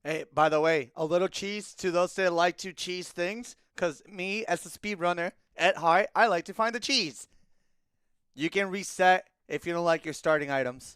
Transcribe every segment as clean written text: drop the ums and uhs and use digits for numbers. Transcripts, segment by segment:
Hey, by the way, a little cheese to those that like to cheese things, because me, as a speedrunner at heart, I like to find the cheese. You can reset if you don't like your starting items.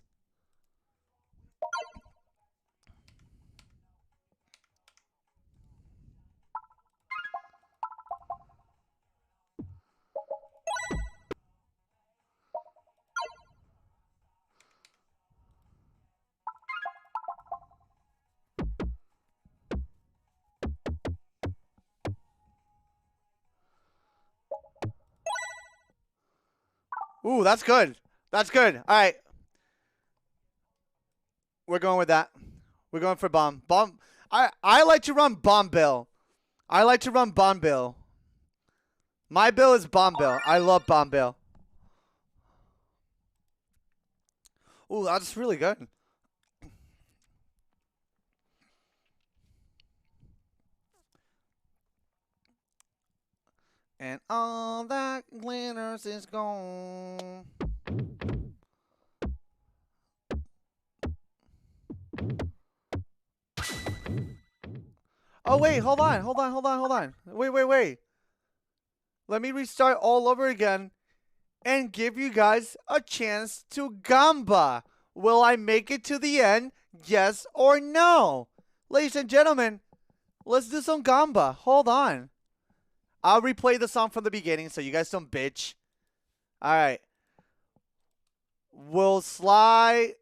Ooh, that's good. That's good. All right, we're going with that. We're going for bomb. Bomb. I like to run bomb bill. I like to run bomb bill. My bill is bomb bill. I love bomb bill. Ooh, that's really good. And all that glitters is gone. Oh, wait, hold on, hold on, hold on, hold on. Wait, wait, wait. Let me restart all over again and give you guys a chance to gamba. Will I make it to the end? Yes or no? Ladies and gentlemen, let's do some gamba. Hold on. I'll replay the song from the beginning so you guys don't bitch. All right. Will Sly...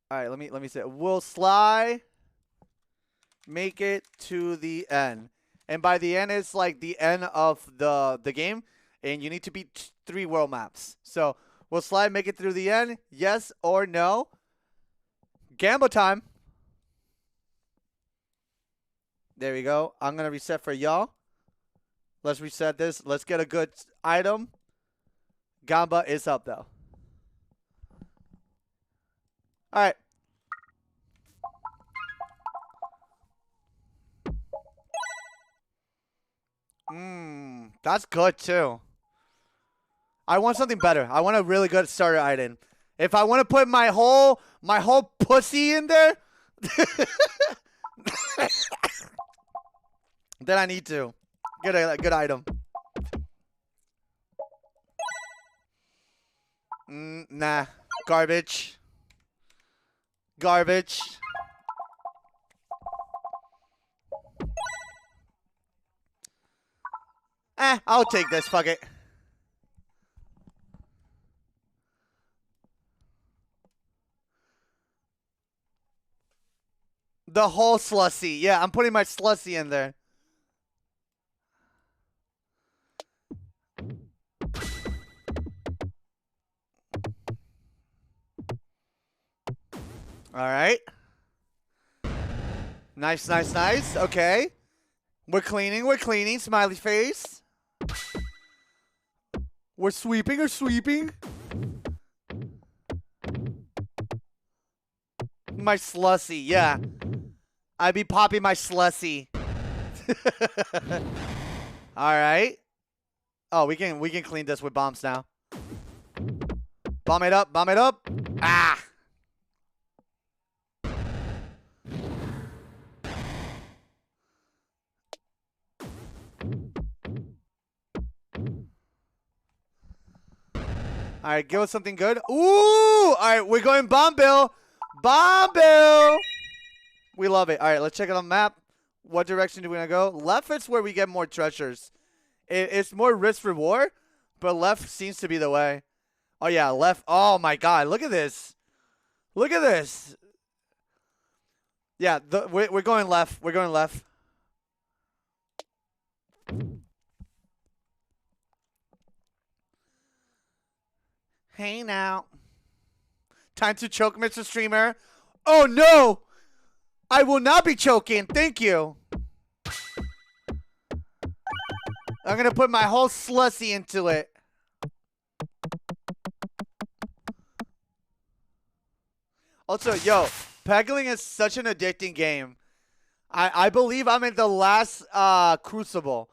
All right, let me say it. Will Sly make it to the end? And by the end, it's like the end of the game, and you need to beat 3 world maps. So, will Sly make it through the end? Yes or no? Gamble time. There we go. I'm going to reset for y'all. Let's reset this. Let's get a good item. Gamba is up, though. All right. That's good, too. I want something better. I want a really good starter item. If I want to put my whole pussy in there, then I need to get a good item. Nah. Garbage. Garbage. I'll take this. Fuck it. The whole Slushy. Yeah, I'm putting my Slushy in there. All right. Nice, nice, nice. Okay. We're cleaning. We're cleaning. Smiley face. We're sweeping or sweeping. My Slushy. Yeah. I be popping my Slushy. All right. Oh, we can clean this with bombs now. Bomb it up. Bomb it up. Ah. All right, give us something good. Ooh! All right, we're going Bomb Bill. Bomb Bill! We love it. All right, let's check it on the map. What direction do we want to go? Left is where we get more treasures. It's more risk reward, but left seems to be the way. Oh, yeah, left. Oh, my God. Look at this. Look at this. Yeah, we're going left. We're going left. Hey, now. Time to choke, Mr. Streamer. Oh, no. I will not be choking. Thank you. I'm going to put my whole Slushy into it. Also, yo, Peglin is such an addicting game. I believe I'm in the last Crucible.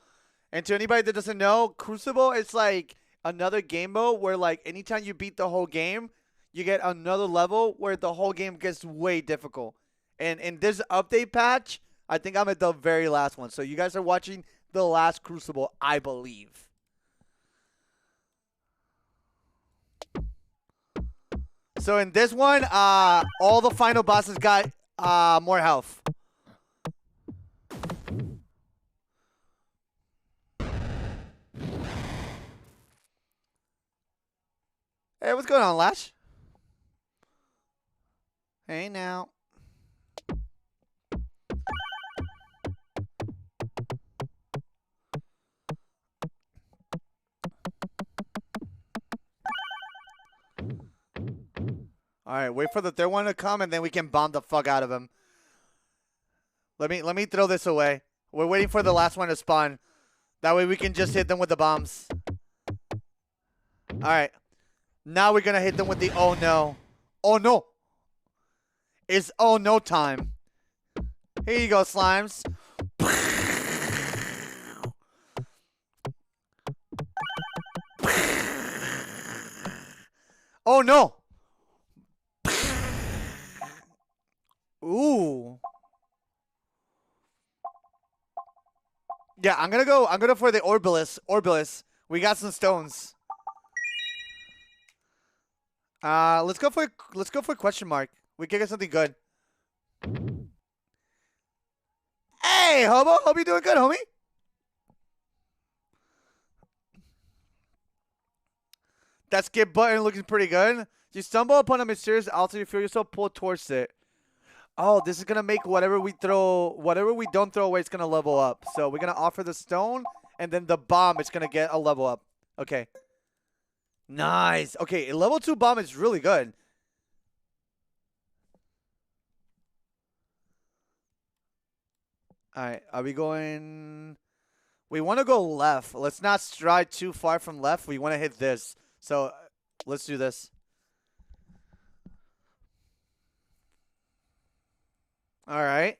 And to anybody that doesn't know, Crucible is like another game mode where like anytime you beat the whole game, you get another level where the whole game gets way difficult. And in this update patch, I think I'm at the very last one. So you guys are watching the last Crucible, I believe. So in this one, all the final bosses got more health. Hey, what's going on, Lash? Hey, now. Alright, wait for the third one to come, and then we can bomb the fuck out of him. Let me throw this away. We're waiting for the last one to spawn. That way we can just hit them with the bombs. Alright. Now we're gonna hit them with the oh no. Oh no! It's oh no time. Here you go, slimes. Oh no! Ooh. Yeah, I'm gonna go for the Orbilis. We got some stones. Let's go for question mark. We can get something good. Hey, Hobo, hope you're doing good, homie. That skip button looking pretty good. You stumble upon a mysterious altar, you feel yourself pulled towards it. Oh, this is gonna make whatever we don't throw away, it's gonna level up. So we're gonna offer the stone, and then the bomb is gonna get a level up. Okay. Nice. Okay, a level 2 bomb is really good. Alright, are we going... We want to go left. Let's not stride too far from left. We want to hit this. So, let's do this. Alright.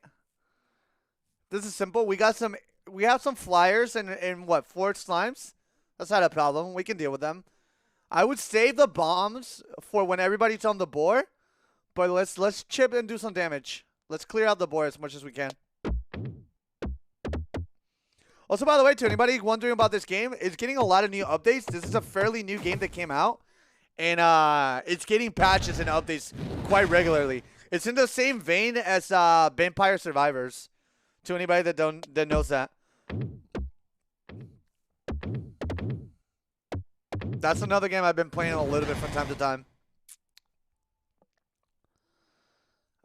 This is simple. We have some flyers and what, 4 slimes? That's not a problem. We can deal with them. I would save the bombs for when everybody's on the board, but let's chip and do some damage. Let's clear out the board as much as we can. Also, by the way, to anybody wondering about this game, it's getting a lot of new updates. This is a fairly new game that came out, and it's getting patches and updates quite regularly. It's in the same vein as Vampire Survivors. To anybody that knows that. That's another game I've been playing a little bit from time to time.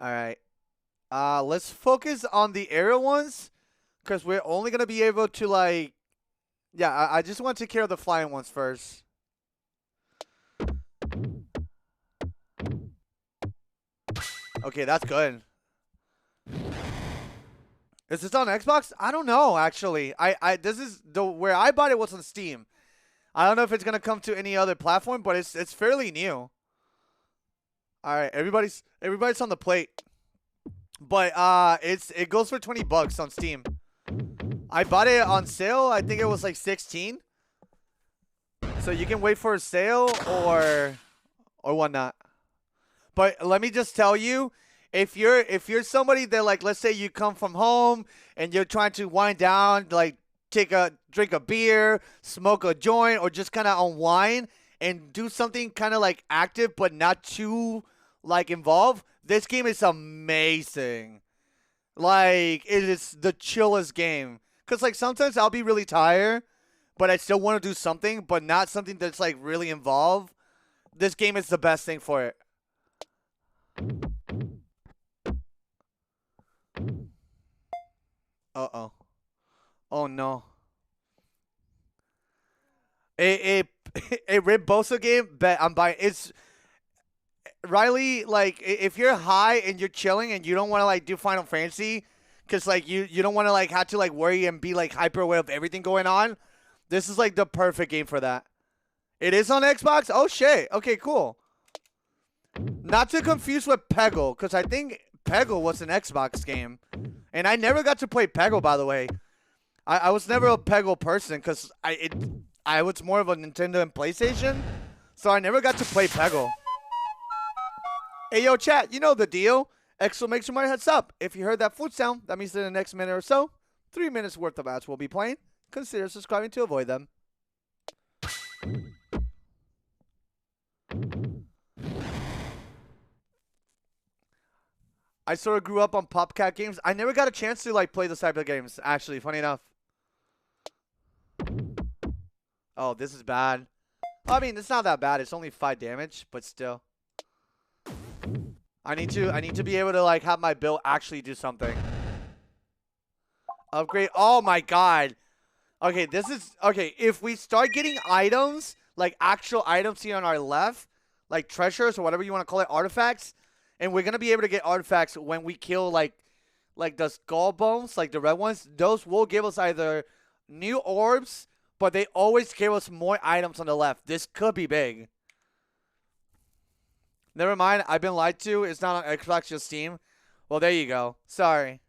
Alright. Let's focus on the aerial ones. Because we're only going to be able to, like... Yeah, I just want to take care of the flying ones first. Okay, that's good. Is this on Xbox? I don't know, actually. This is where I bought it was on Steam. I don't know if it's gonna come to any other platform, but it's fairly new. All right, everybody's on the plate, but it goes for $20 on Steam. I bought it on sale. I think it was like 16. So you can wait for a sale or whatnot. But let me just tell you, if you're somebody that, like, let's say you come from home and you're trying to wind down, like drink a beer, smoke a joint, or just kind of unwind and do something kind of like active but not too like involved, this game is amazing. Like, it is the chillest game. Cause like sometimes I'll be really tired, but I still want to do something, but not something that's like really involved. This game is the best thing for it. Uh-oh. Oh no. A Rib Bosa game, bet I'm buying. It's Riley, like, if you're high and you're chilling and you don't want to like do Final Fantasy, because like you don't want to like have to like worry and be like hyper aware of everything going on, this is like the perfect game for that. It is on Xbox? Oh shit. Okay, cool. Not to confuse with Peggle, because I think Peggle was an Xbox game. And I never got to play Peggle, by the way. I was never a Peggle person, because I was more of a Nintendo and PlayStation. So I never got to play Peggle. Hey, yo, chat, you know the deal. Exclamation mark heads up. If you heard that flute sound, that means in the next minute or so, 3 minutes worth of ads will be playing. Consider subscribing to avoid them. I sort of grew up on PopCat games. I never got a chance to like play those type of games, actually, funny enough. Oh, this is bad. I mean, it's not that bad. It's only 5 damage, but still. I need to be able to like have my build actually do something. Upgrade. Oh my god. Okay, this is okay. If we start getting items, like actual items here on our left, like treasures or whatever you want to call it, artifacts, and we're gonna be able to get artifacts when we kill like the skull bones, like the red ones. Those will give us either new orbs, but they always give us more items on the left. This could be big. Never mind, I've been lied to. It's not on Xbox, just Steam. Well, there you go. Sorry.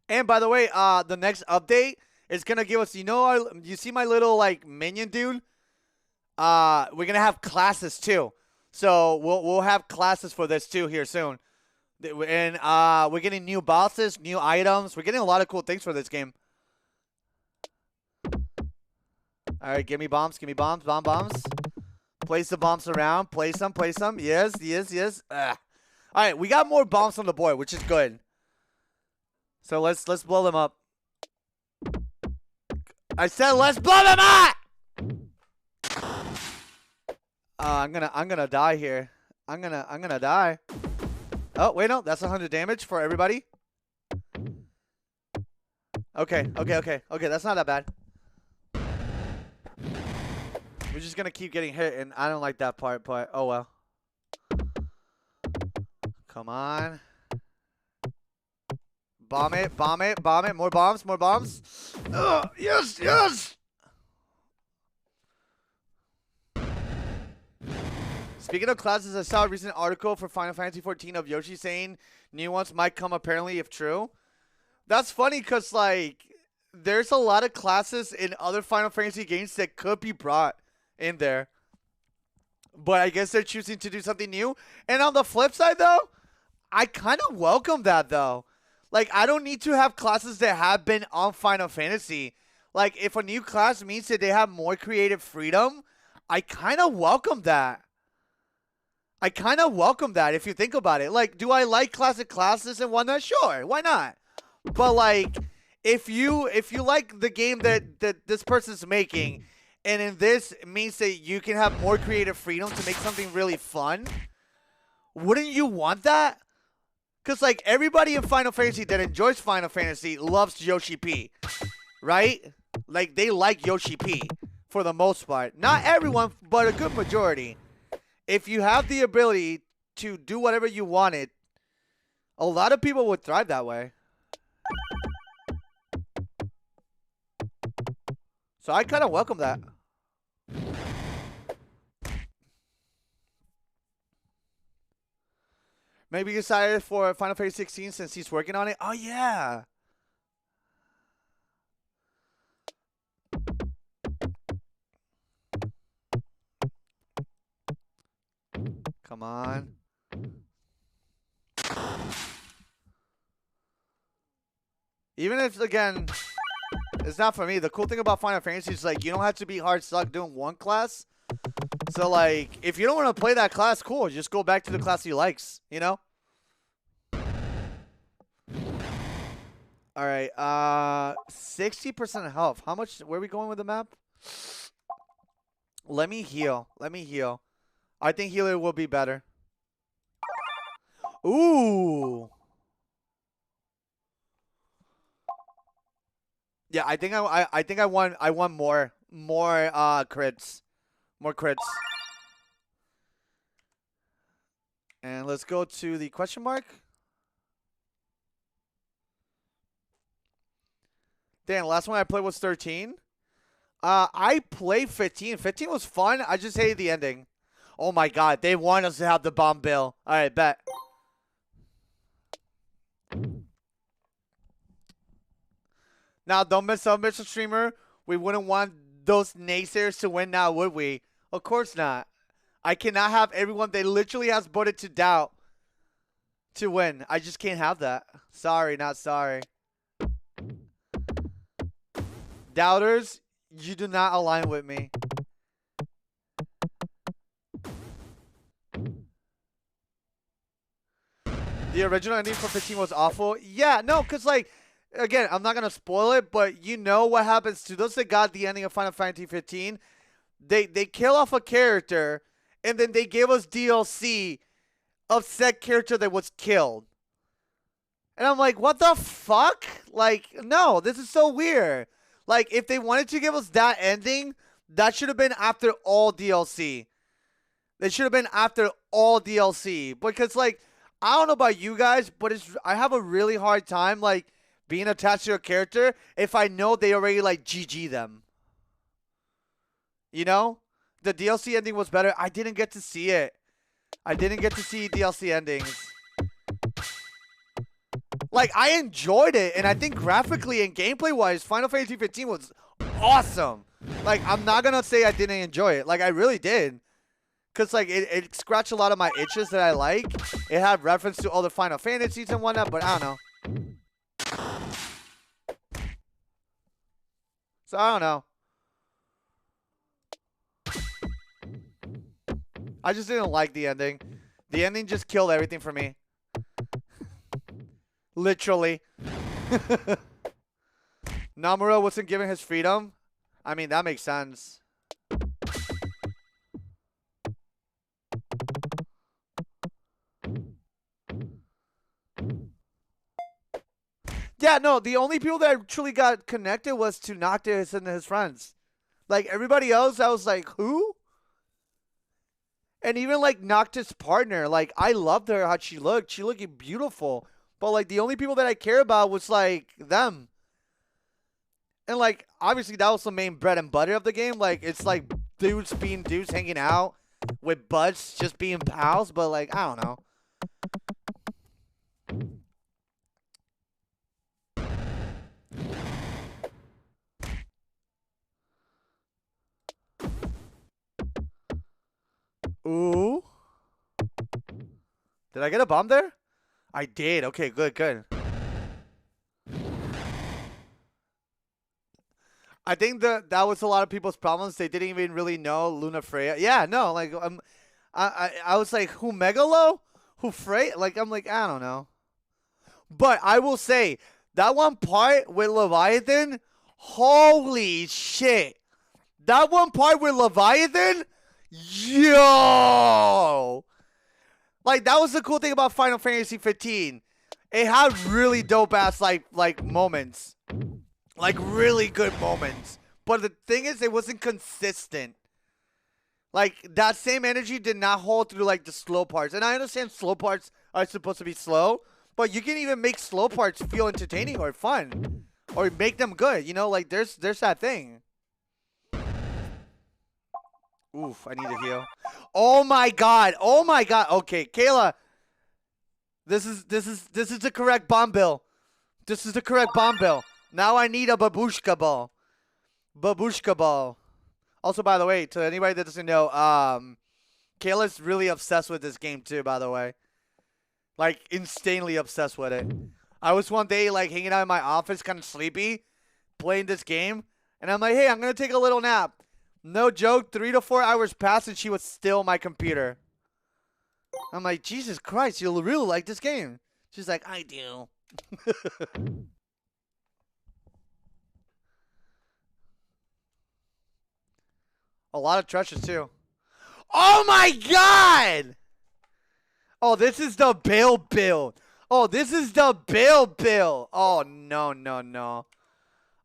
And by the way, the next update is gonna give us, you see my little like minion dude? We're gonna have classes too. So we'll have classes for this too here soon. And we're getting new bosses, new items. We're getting a lot of cool things for this game. Alright, give me bombs, bombs. Place the bombs around, place them. Yes. Alright, we got more bombs on the board, which is good. So let's blow them up. I said let's blow them up! I'm gonna die here. I'm gonna die. Oh, wait, no, that's 100 damage for everybody. Okay, that's not that bad. We're just gonna keep getting hit, and I don't like that part, but oh well. Come on. Bomb it. More bombs. Ugh, yes! Speaking of classes, I saw a recent article for Final Fantasy XIV of Yoshi saying new ones might come apparently if true. That's funny because, like, there's a lot of classes in other Final Fantasy games that could be brought in there. But I guess they're choosing to do something new. And on the flip side, though, I kind of welcome that, though. Like, I don't need to have classes that have been on Final Fantasy. Like, if a new class means that they have more creative freedom, I kind of welcome that. If you think about it. Like, do I like classic classes and whatnot? Sure, why not? But, like, if you like the game that this person's making, and in this means that you can have more creative freedom to make something really fun, wouldn't you want that? Because, like, everybody in Final Fantasy that enjoys Final Fantasy loves Yoshi P, right? Like, they like Yoshi P for the most part. Not everyone, but a good majority. If you have the ability to do whatever you wanted, a lot of people would thrive that way. So I kind of welcome that. Maybe you excited for Final Fantasy 16 since he's working on it? Oh, yeah. Come on. Even if, again, it's not for me. The cool thing about Final Fantasy is, like, you don't have to be hard stuck doing one class. So, like, if you don't want to play that class, cool. Just go back to the class you likes, you know? All right. 60% health. How much? Where are we going with the map? Let me heal. I think healer will be better. Ooh. Yeah, I think I won more crits. More crits. And let's go to the question mark. Damn, last one I played was 13. I played 15. 15 was fun. I just hated the ending. Oh my god, they want us to have the bomb bill. Alright, bet. Now, don't miss out, Mr. Streamer. We wouldn't want those naysayers to win now, would we? Of course not. I cannot have everyone that literally has voted to doubt to win. I just can't have that. Sorry, not sorry. Doubters, you do not align with me. The original ending for 15 was awful. Yeah, no, because, like, again, I'm not going to spoil it, but you know what happens to those that got the ending of Final Fantasy 15. They kill off a character, and then they gave us DLC of said character that was killed. And I'm like, what the fuck? Like, no, this is so weird. Like, if they wanted to give us that ending, that should have been after all DLC. They should have been after all DLC. Because, like, I don't know about you guys, but I have a really hard time, like, being attached to a character if I know they already, like, GG them. You know? The DLC ending was better. I didn't get to see it. I didn't get to see DLC endings. Like, I enjoyed it, and I think graphically and gameplay-wise, Final Fantasy 15 was awesome. Like, I'm not going to say I didn't enjoy it. Like, I really did. Because, like, it scratched a lot of my itches that I like. It had reference to other Final Fantasies and whatnot, but I don't know. So, I don't know. I just didn't like the ending. The ending just killed everything for me. Literally. Namura wasn't given his freedom. I mean, that makes sense. Yeah, no, the only people that truly got connected was to Noctis and his friends. Like, everybody else, I was like, who? And even, like, Noctis' partner, like, I loved her, how she looked. She looked beautiful. But, like, the only people that I care about was, like, them. And, like, obviously that was the main bread and butter of the game. Like, it's, like, dudes being dudes hanging out with buds just being pals. But, like, I don't know. Ooh. Did I get a bomb there? I did. Okay, good, good. I think that was a lot of people's problems. They didn't even really know Luna Freya. Yeah, no, like I was like, who Megalo? Who Freya? Like I'm like, I don't know. But I will say that one part with Leviathan, holy shit. That one part with Leviathan, yo. Like that was the cool thing about Final Fantasy 15. It had really dope ass like moments. Like, really good moments. But the thing is, it wasn't consistent. Like, that same energy did not hold through, like, the slow parts. And I understand slow parts are supposed to be slow. But you can even make slow parts feel entertaining or fun. Or make them good. You know, like, there's that thing. Oof, I need to heal. Oh, my God. Oh, my God. Okay, Kayla. This is the correct bomb bill. This is the correct bomb bill. Now I need a babushka ball. Babushka ball. Also, by the way, to anybody that doesn't know, Kayla's really obsessed with this game too, by the way. Like, insanely obsessed with it. I was one day, like, hanging out in my office, kind of sleepy, playing this game. And I'm like, hey, I'm going to take a little nap. No joke, 3 to 4 hours passed and she was still on my computer. I'm like, Jesus Christ, you really like this game. She's like, I do. A lot of treasures, too. Oh, my God! Oh, this is the Bale build. Oh, this is the Bale build. Oh, no, no, no.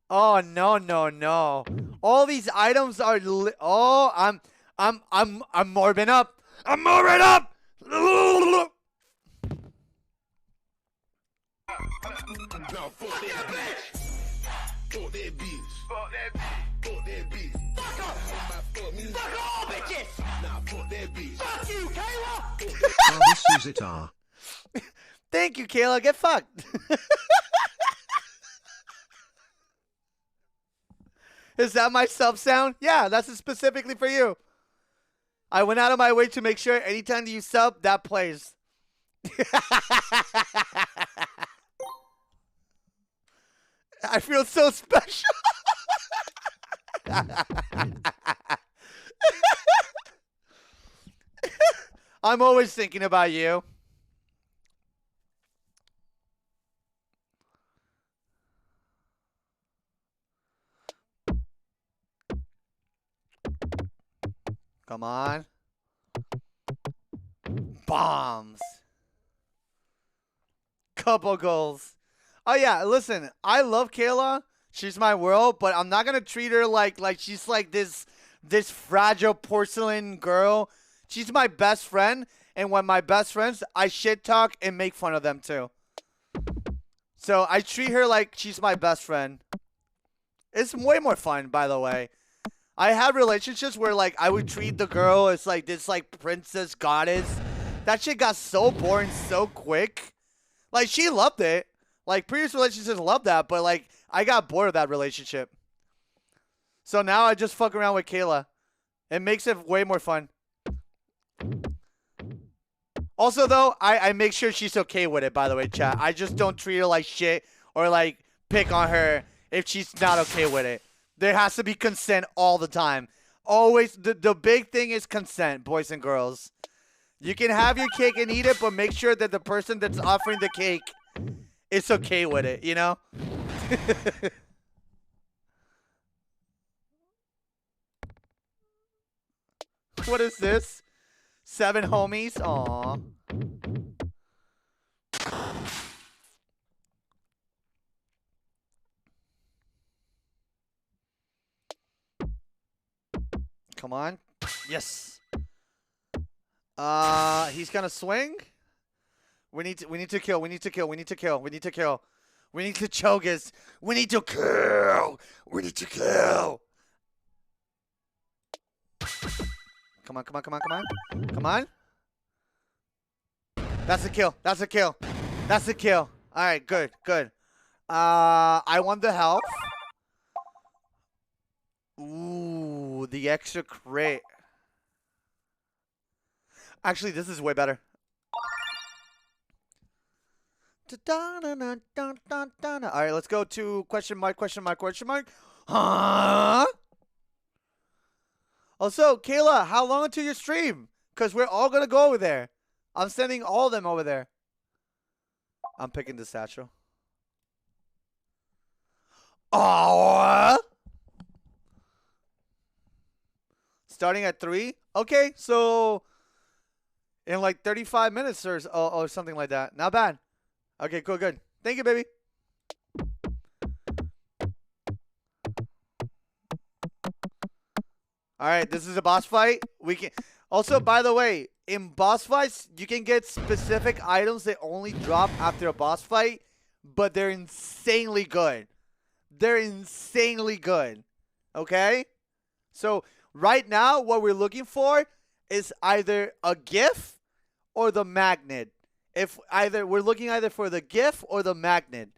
Oh, no, no, no. All these items are... Oh, I'm morbing up. I'm morbing up! Now, fuck that bitch. Fuck that bitch. Fuck that bitch. Fuck that bitch. Fuck off. Fuck all bitches. Nah, fuck that bitch. Fuck you, Kayla. Oh, this is it, Thank you, Kayla. Get fucked. Is that my sub sound? Yeah, that's specifically for you. I went out of my way to make sure anytime you sub, that plays. I feel so special. I'm always thinking about you. Come on. Bombs. Couple goals. Oh yeah, listen, I love Kayla. She's my world, but I'm not gonna treat her like she's like this fragile porcelain girl. She's my best friend, and when my best friends, I shit talk and make fun of them too. So I treat her like she's my best friend. It's way more fun, by the way. I had relationships where like I would treat the girl as like this like princess goddess. That shit got so boring so quick. Like she loved it. Like previous relationships loved that, but like I got bored of that relationship. So now I just fuck around with Kayla. It makes it way more fun. Also though, I make sure she's okay with it, by the way, chat. I just don't treat her like shit or like pick on her if she's not okay with it. There has to be consent all the time. Always, the big thing is consent, boys and girls. You can have your cake and eat it, but make sure that the person that's offering the cake is okay with it, you know? What is this? 7 homies? Aww. Come on. Yes. He's gonna swing. We need to kill. We need to kill. We need to kill. We need to kill. We need to chogus. We need to kill. We need to kill. Come on, come on, come on, come on. Come on. That's a kill. That's a kill. That's a kill. All right, good, good. I want the health. Ooh, the extra crit. Actually, this is way better. Alright, let's go to question mark, question mark, question mark. Huh? Also, Kayla, how long until your stream? Because we're all going to go over there. I'm sending all of them over there. I'm picking the satchel. Oh! Starting at 3? Okay, so in like 35 minutes or something like that. Not bad. Okay, cool, good. Thank you, baby. All right, this is a boss fight. We can also, by the way, in boss fights, you can get specific items that only drop after a boss fight, but they're insanely good. They're insanely good. Okay? So, right now, what we're looking for is either a GIF or the magnet. If either we're looking either for the GIF or the magnet.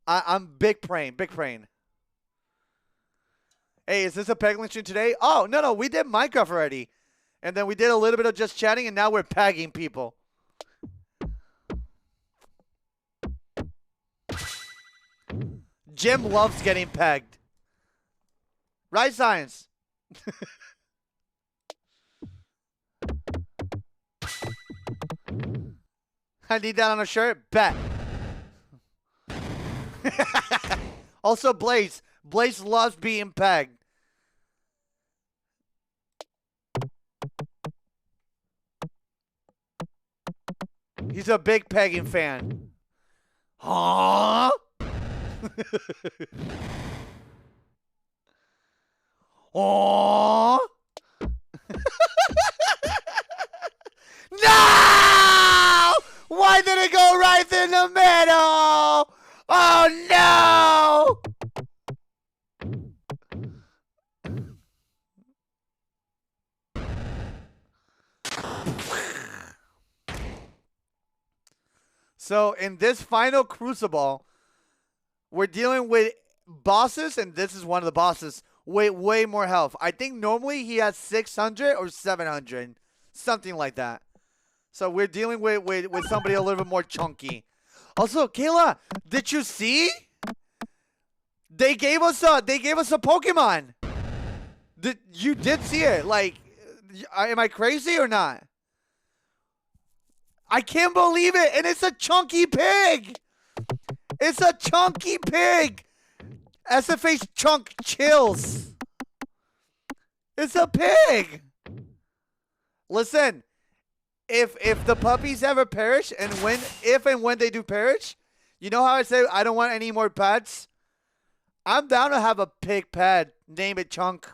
I'm big praying, big praying. Hey, is this a Peglin stream today? Oh, no, we did Minecraft already. And then we did a little bit of just chatting, and now we're pegging people. Jim loves getting pegged. Right, Science? I need that on a shirt? Bet. Also, Blaze. Blaze loves being pegged. He's a big pegging fan. Huh? Aww. No! Why did it go right in the middle? Oh no! So in this final crucible, we're dealing with bosses, and this is one of the bosses, Way more health. I think normally he has 600 or 700. Something like that. So we're dealing with somebody a little bit more chunky. Also, Kayla, did you see? They gave us a Pokemon. You did see it? Like, am I crazy or not? I can't believe it, and it's a chunky pig. It's a chunky pig. SFH chunk chills. It's a pig. Listen, if the puppies ever perish, and if and when they do perish, you know how I say I don't want any more pets? I'm down to have a pig pet. Name it Chunk.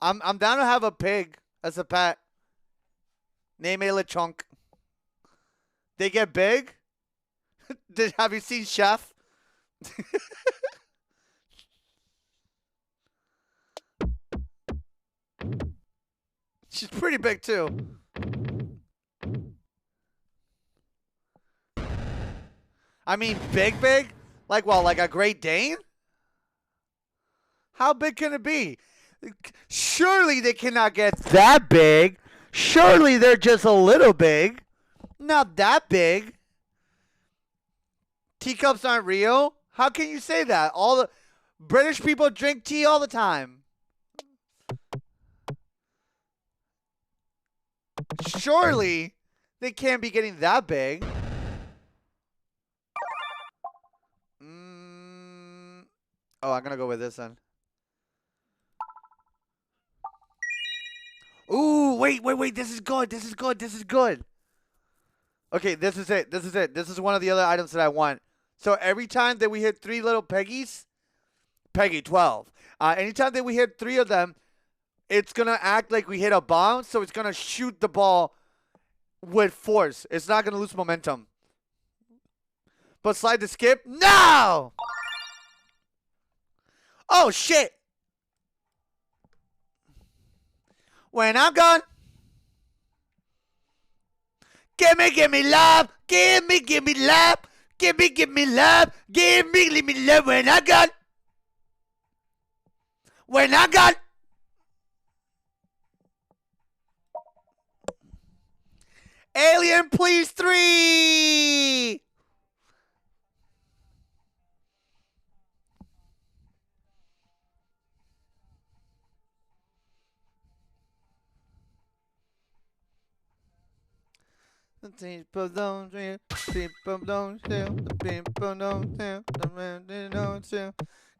I'm down to have a pig as a pet. Name it LeChunk. They get big. Have you seen Chef? She's pretty big too. I mean, big? Like, well, like a Great Dane? How big can it be? Surely they cannot get that big. Surely they're just a little big. Not that big. Teacups aren't real? How can you say that? All the British people drink tea all the time. Surely they can't be getting that big. Oh, I'm gonna go with this then. Ooh, wait. This is good. Okay, this is it. This is one of the other items that I want. So every time that we hit 3 little Peggies, Peggy 12. Anytime that we hit 3 of them, it's gonna act like we hit a bomb. So it's gonna shoot the ball with force. It's not gonna lose momentum. But slide to skip. No! Oh, shit. When I'm gone. Give me love. Give me love. Give me love. Give me love when I'm gone. When I'm gone. Alien, please, 3. People don't feel, people don't feel, the people don't feel, the man they don't feel.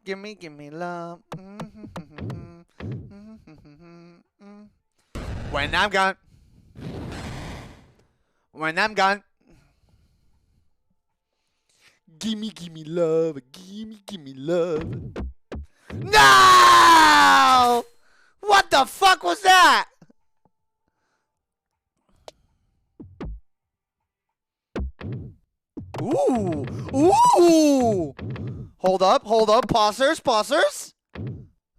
Give me love. When I'm gone. When I'm gone. Give me love. Give me love. No! What the fuck was that? Ooh. Hold up. Pausers.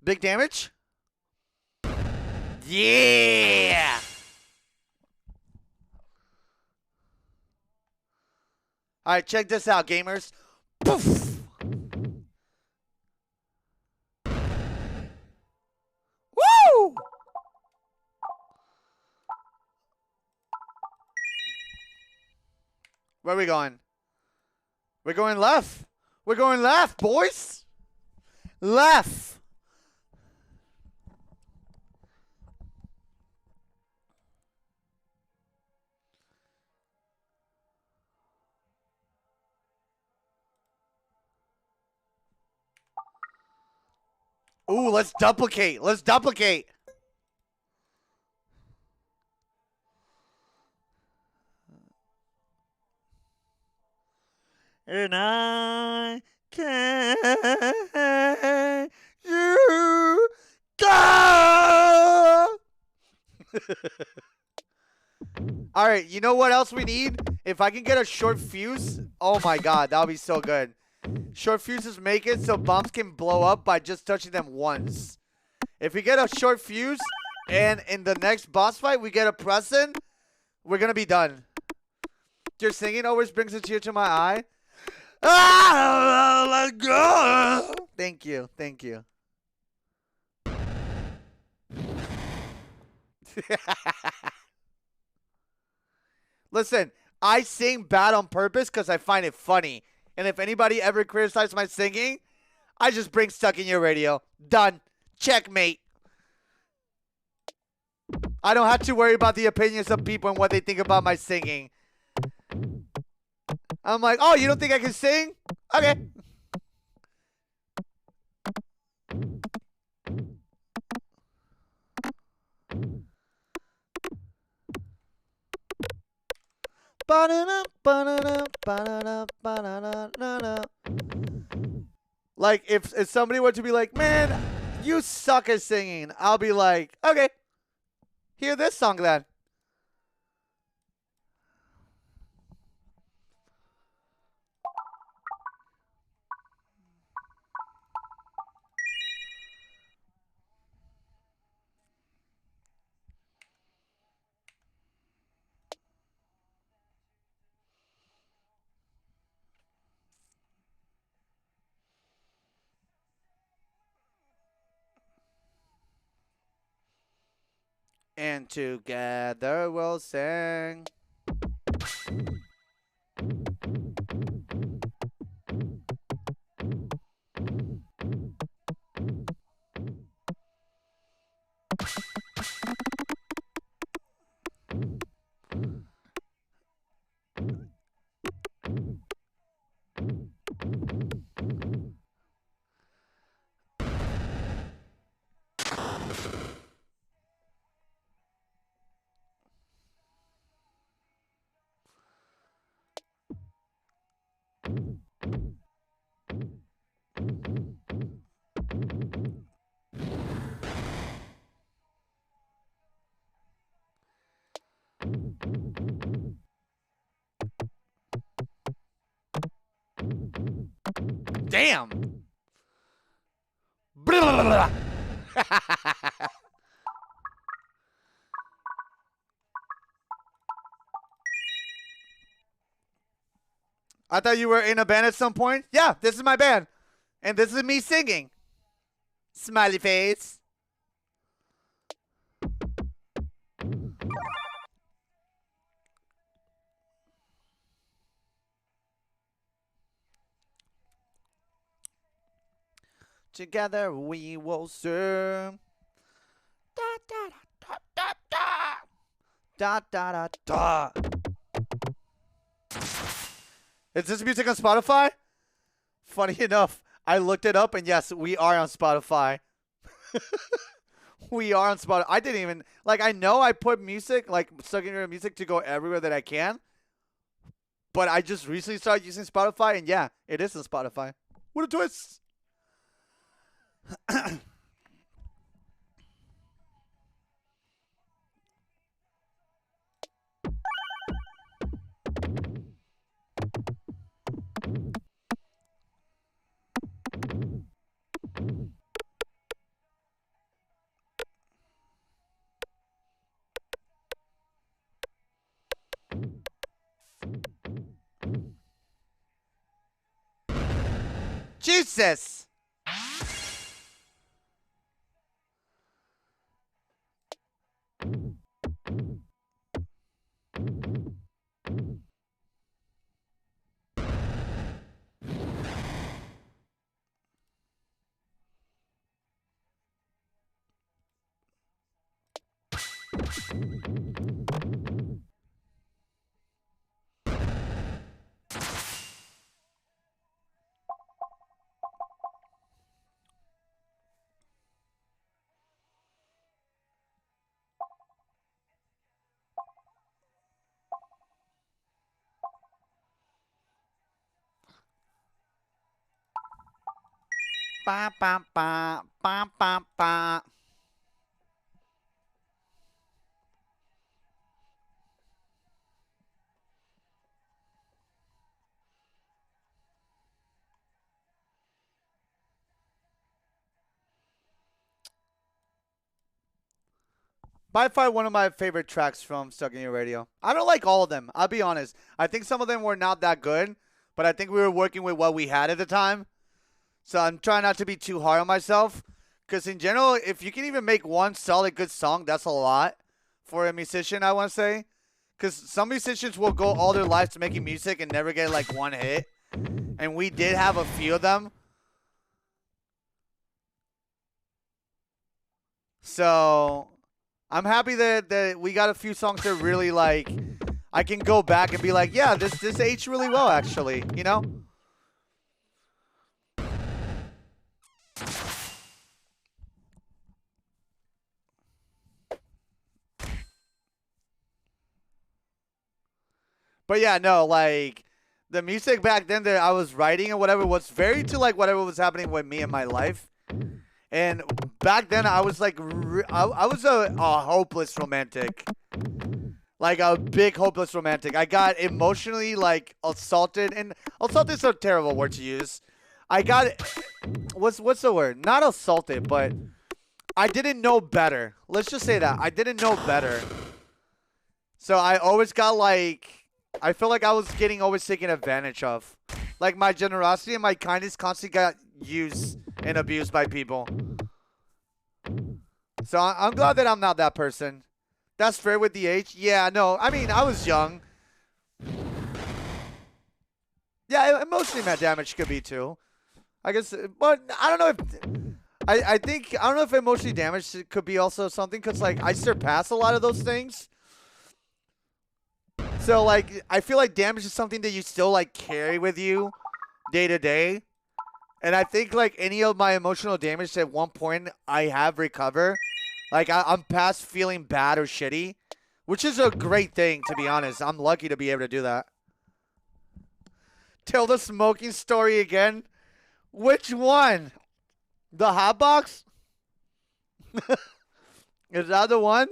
Big damage. Yeah. All right, check this out, gamers. Poof. Woo! Where are we going? We're going left. We're going left, boys. Left. Ooh, let's duplicate. And I can you go. All right, you know what else we need? If I can get a short fuse, oh my god, that would be so good. Short fuses make it so bombs can blow up by just touching them once. If we get a short fuse and in the next boss fight we get a present, we're gonna be done. Your singing always brings a tear to my eye. Ah, let go. Thank you. Thank you. Listen, I sing bad on purpose because I find it funny. And if anybody ever criticizes my singing, I just bring Stuck in Your Radio. Done. Checkmate. I don't have to worry about the opinions of people and what they think about my singing. I'm like, oh, you don't think I can sing? Okay. Like, if somebody were to be like, man, you suck at singing, I'll be like, okay, hear this song then. And together we'll sing. Damn. I thought you were in a band at some point. Yeah, this is my band. And this is me singing. Smiley face. Together we will serve. Da da da da da da da da da. Is this music on Spotify? Funny enough, I looked it up and yes, we are on Spotify. We are on Spotify. I didn't even I know I put music, Stuck in Your Music to go everywhere that I can. But I just recently started using Spotify and yeah, it is on Spotify. What a twist. Jesus. Ba ba ba ba ba ba. By far one of my favorite tracks from Stuck in Your Radio. I don't like all of them. I'll be honest. I think some of them were not that good, but I think we were working with what we had at the time. So I'm trying not to be too hard on myself. Because in general, if you can even make one solid good song, that's a lot for a musician, I want to say. Because some musicians will go all their lives to making music and never get like one hit. And we did have a few of them. So I'm happy that we got a few songs that really like, I can go back and be like, yeah, this aged really well, actually, you know? But yeah, no, like, the music back then that I was writing and whatever was very to like whatever was happening with me in my life. And back then I was like, I was a hopeless romantic. Like a big hopeless romantic. I got emotionally like assaulted, and assaulted is a terrible word to use. I got, what's the word? Not assaulted, but I didn't know better. Let's just say that. I didn't know better. So I always got like, I feel like I was getting always taken advantage of. Like my generosity and my kindness constantly got used and abused by people. So I'm glad that I'm not that person. That's fair with the age. Yeah, no, I mean, I was young. Yeah, emotionally my damage could be too. I guess, but I don't know if, I don't know if emotionally damaged could be also something, because like I surpass a lot of those things. So, like, I feel like damage is something that you still, like, carry with you day to day. And I think, like, any of my emotional damage at one point I have recovered. Like, I'm past feeling bad or shitty, which is a great thing, to be honest. I'm lucky to be able to do that. Tell the smoking story again. Which one? The hot box? Is that the one?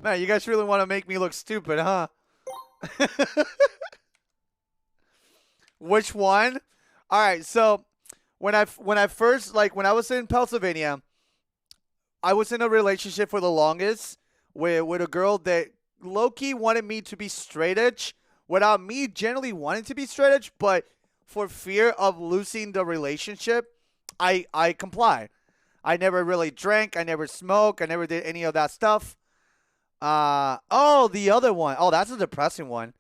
Man, you guys really want to make me look stupid, huh? Which one? All right, so when I first, like, when I was in Pennsylvania, I was in a relationship for the longest with a girl that low-key wanted me to be straight edge without me generally wanting to be straight edge, but for fear of losing the relationship, I comply. I never really drank. I never smoked. I never did any of that stuff. Oh, the other one. Oh, that's a depressing one.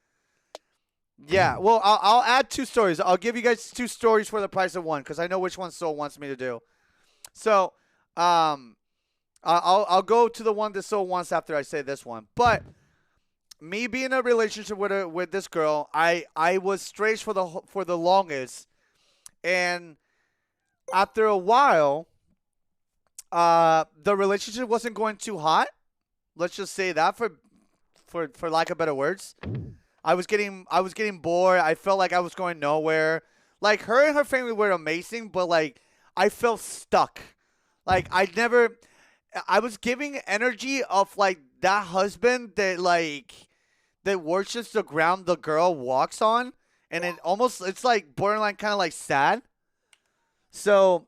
Yeah, well, I'll add two stories. I'll give you guys two stories for the price of one, because I know which one Soul wants me to do. So, I'll go to the one that Soul wants after I say this one. But me being in a relationship with this girl, I was straight for the longest, and after a while, the relationship wasn't going too hot. Let's just say that for lack of better words. I was getting bored. I felt like I was going nowhere. Like, her and her family were amazing, but like I felt stuck. Like I was giving energy of like that husband that worships the ground the girl walks on, and it's like borderline kind of like sad. So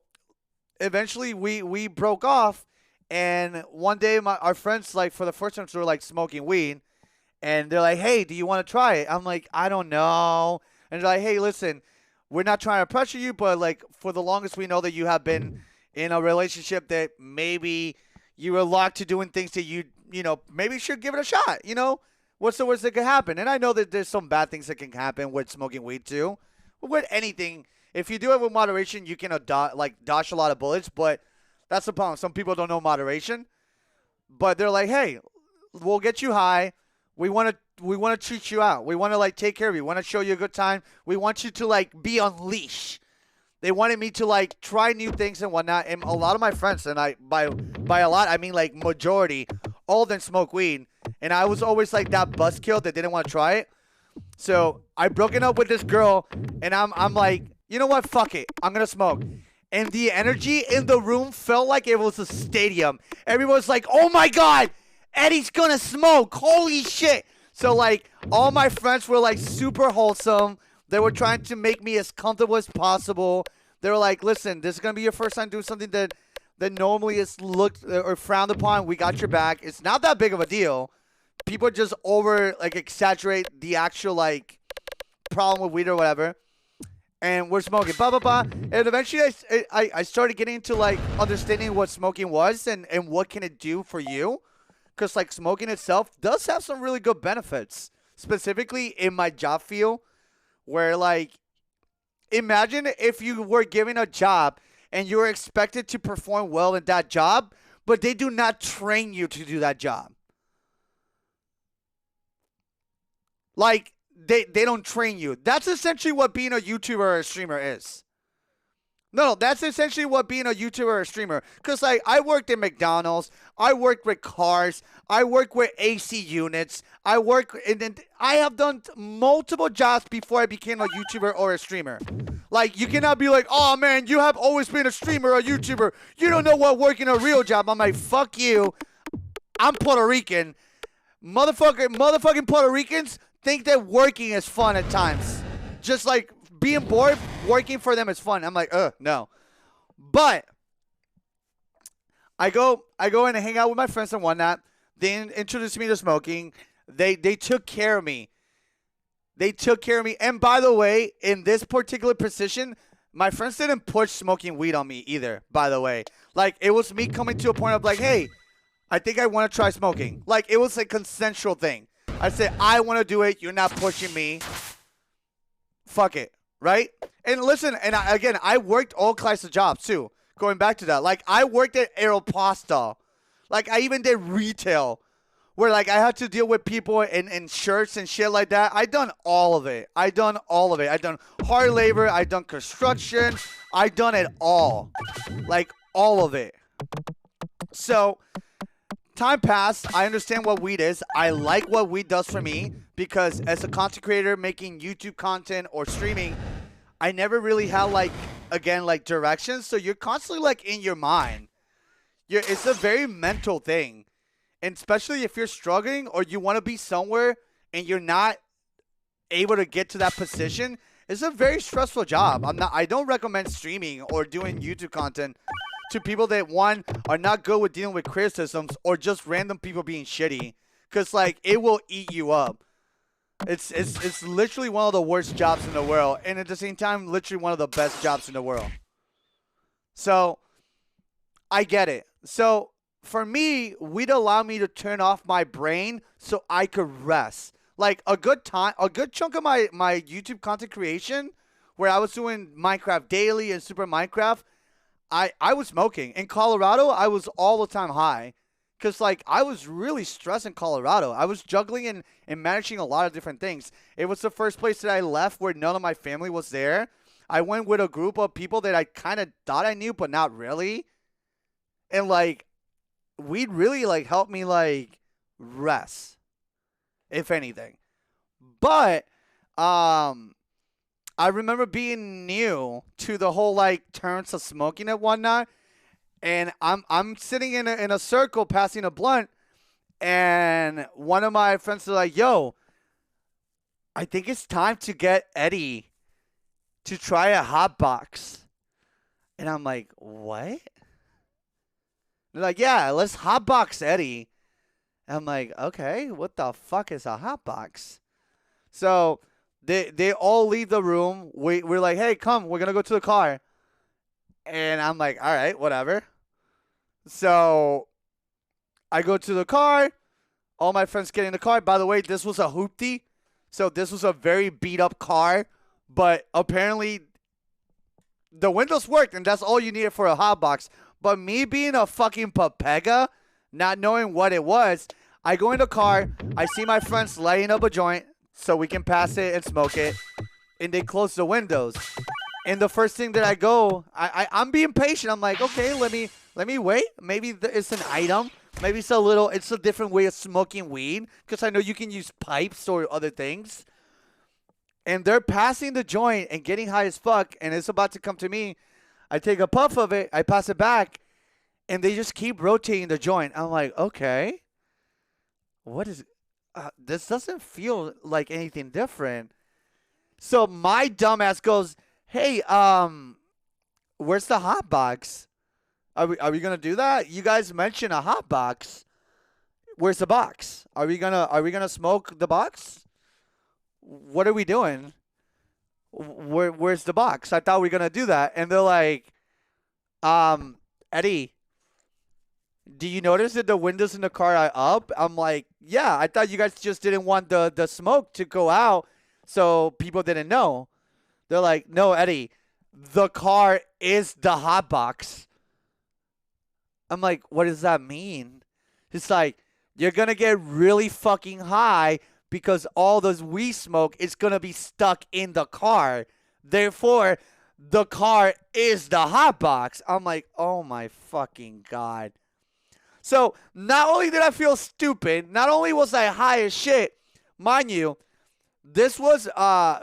eventually we broke off. And one day, our friends, like, for the first time, were, like, smoking weed. And they're like, hey, do you want to try it? I'm like, I don't know. And they're like, hey, listen, we're not trying to pressure you, but, like, for the longest, we know that you have been in a relationship that maybe you were locked to doing things that you know, maybe should give it a shot, you know? What's the worst that could happen? And I know that there's some bad things that can happen with smoking weed, too. But with anything, if you do it with moderation, you can, dodge a lot of bullets, but that's the problem. Some people don't know moderation, but they're like, "Hey, we'll get you high. We want to treat you out. We want to like take care of you. We want to show you a good time. We want you to like be unleashed." They wanted me to like try new things and whatnot. And a lot of my friends, and by a lot I mean like majority, all of them smoke weed, and I was always like that buzzkill that didn't want to try it. So I broken up with this girl, and I'm like, you know what? Fuck it. I'm gonna smoke. And the energy in the room felt like it was a stadium. Everyone's like, oh my God, Eddie's gonna smoke. Holy shit. So like all my friends were like super wholesome. They were trying to make me as comfortable as possible. They were like, listen, this is gonna be your first time doing something that normally is looked or frowned upon. We got your back. It's not that big of a deal. people just over like exaggerate the actual like problem with weed or whatever. And we're smoking, blah blah blah. And eventually, I started getting into like understanding what smoking was and what can it do for you, because like smoking itself does have some really good benefits, specifically in my job field, where like imagine if you were given a job and you were expected to perform well in that job, but they do not train you to do that job. Like, they don't train you. That's essentially what being a YouTuber or a streamer is. No, that's essentially what being a YouTuber or a streamer. Because, like, I worked in McDonald's. I worked with cars. I worked with AC units. I have done multiple jobs before I became a YouTuber or a streamer. Like, you cannot be like, oh, man, you have always been a streamer or a YouTuber. You don't know what working a real job. I'm like, fuck you. I'm Puerto Rican. Motherfucking Puerto Ricans think that working is fun at times. Just like being bored, working for them is fun. I'm like, no. But I go in and hang out with my friends and whatnot. They introduced me to smoking. They took care of me. They took care of me. And by the way, in this particular position, my friends didn't push smoking weed on me either, by the way. Like, it was me coming to a point of like, hey, I think I want to try smoking. Like, it was a consensual thing. I said, I want to do it. You're not pushing me. Fuck it. Right? And listen, and I worked all kinds of jobs too. Going back to that. Like, I worked at Aeropostale. Like, I even did retail. Where, like, I had to deal with people in shirts and shit like that. I done all of it. I done hard labor. I done construction. I done it all. Like, all of it. So time passed. I understand what weed is. I like what weed does for me because as a content creator making YouTube content or streaming, I never really had like directions. So you're constantly like in your mind. It's a very mental thing. And especially if you're struggling or you want to be somewhere and you're not able to get to that position, it's a very stressful job. I don't recommend streaming or doing YouTube content to people that, one, are not good with dealing with criticisms or just random people being shitty. Because, like, it will eat you up. It's literally one of the worst jobs in the world. And at the same time, literally one of the best jobs in the world. So, I get it. So, for me, we'd allow me to turn off my brain so I could rest. Like, a good chunk of my YouTube content creation, where I was doing Minecraft Daily and Super Minecraft, I was smoking. In Colorado, I was all the time high. Because, like, I was really stressed in Colorado. I was juggling and managing a lot of different things. It was the first place that I left where none of my family was there. I went with a group of people that I kind of thought I knew, but not really. And, like, we'd really, like, help me, like, rest, if anything. But, I remember being new to the whole, like, terms of smoking and whatnot. And I'm sitting in a circle passing a blunt. And one of my friends is like, yo, I think it's time to get Eddie to try a hot box. And I'm like, what? They're like, yeah, let's hotbox Eddie. And I'm like, okay, what the fuck is a hotbox? So they all leave the room. We're like, hey, come, we're going to go to the car. And I'm like, all right, whatever. So I go to the car. All my friends get in the car. By the way, this was a hoopty. So this was a very beat up car. But apparently the windows worked, and that's all you needed for a hotbox. But me being a fucking papega, not knowing what it was, I go in the car. I see my friends lighting up a joint so we can pass it and smoke it. And they close the windows. And the first thing that I go, I'm being patient. I'm like, okay, let me wait. Maybe it's an item. Maybe it's a different way of smoking weed. Because I know you can use pipes or other things. And they're passing the joint and getting high as fuck. And it's about to come to me. I take a puff of it. I pass it back. And they just keep rotating the joint. I'm like, okay. What is... this doesn't feel like anything different. So my dumbass goes, hey, where's the hot box? Are we gonna do that? You guys mentioned a hot box. Where's the box? Are we gonna smoke the box? What are we doing? Where's the box? I thought we were gonna do that. And they're like, Eddie, do you notice that the windows in the car are up? I'm like, yeah, I thought you guys just didn't want the smoke to go out so people didn't know. They're like, no, Eddie, the car is the hot box. I'm like, what does that mean? It's like, you're going to get really fucking high because all those weed smoke is going to be stuck in the car. Therefore, the car is the hot box. I'm like, oh my fucking God. So, not only did I feel stupid, not only was I high as shit, mind you, this was,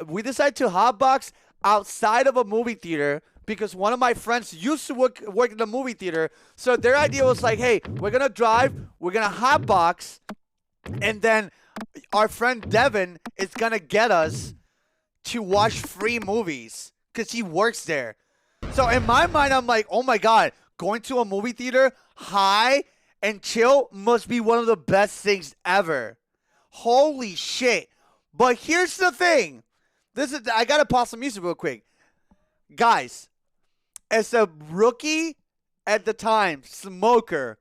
we decided to hotbox outside of a movie theater because one of my friends used to work in the movie theater. So their idea was like, hey, we're going to drive, we're going to hotbox, and then our friend Devin is going to get us to watch free movies because he works there. So in my mind, I'm like, oh my God, going to a movie theater high and chill must be one of the best things ever. Holy shit. But here's the thing. I got to pause some music real quick. Guys, as a rookie at the time, smoker,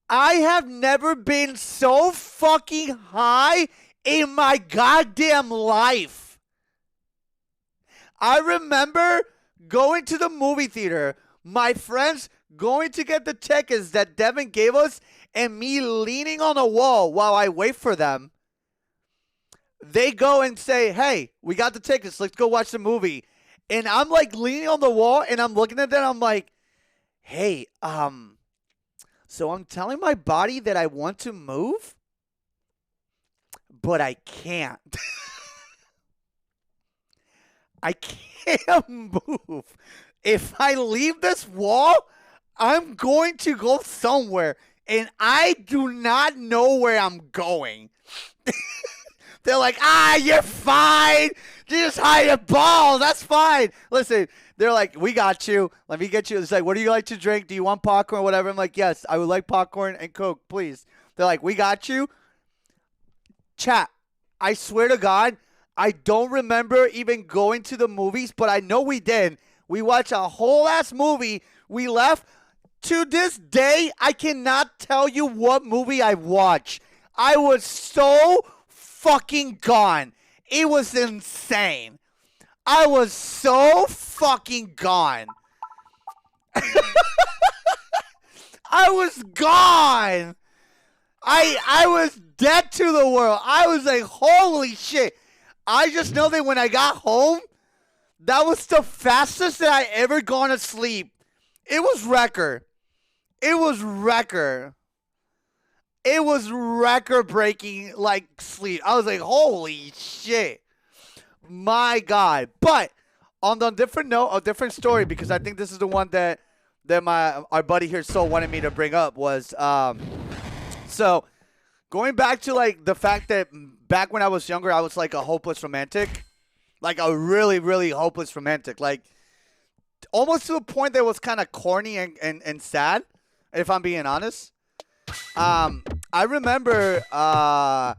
I have never been so fucking high in my goddamn life. I remember going to the movie theater, my friends going to get the tickets that Devin gave us, and me leaning on a wall while I wait for them. They go and say, hey, we got the tickets. Let's go watch the movie. And I'm like leaning on the wall and I'm looking at them. I'm like, hey, so I'm telling my body that I want to move, but I can't. I can't move. If I leave this wall, I'm going to go somewhere. And I do not know where I'm going. They're like, you're fine. You just hide a ball. That's fine. Listen, they're like, we got you. Let me get you. It's like, what do you like to drink? Do you want popcorn or whatever? I'm like, yes, I would like popcorn and Coke, please. They're like, we got you. Chat, I swear to God, I don't remember even going to the movies, but I know we did. We watched a whole ass movie. We left. To this day, I cannot tell you what movie I watched. I was so fucking gone. It was insane. I was so fucking gone. I was gone. I was dead to the world. I was like, holy shit. I just know that when I got home, that was the fastest that I ever gone to sleep. It was record. It was record. It was record-breaking, like, sleep. I was like, holy shit. My God. But on the different note, a different story, because I think this is the one that our buddy here, Soul, wanted me to bring up was, so going back to, like, the fact that back when I was younger, I was, like, a hopeless romantic. Like, a really, really hopeless romantic. Like, almost to the point that was kind of corny and sad, if I'm being honest. I remember, I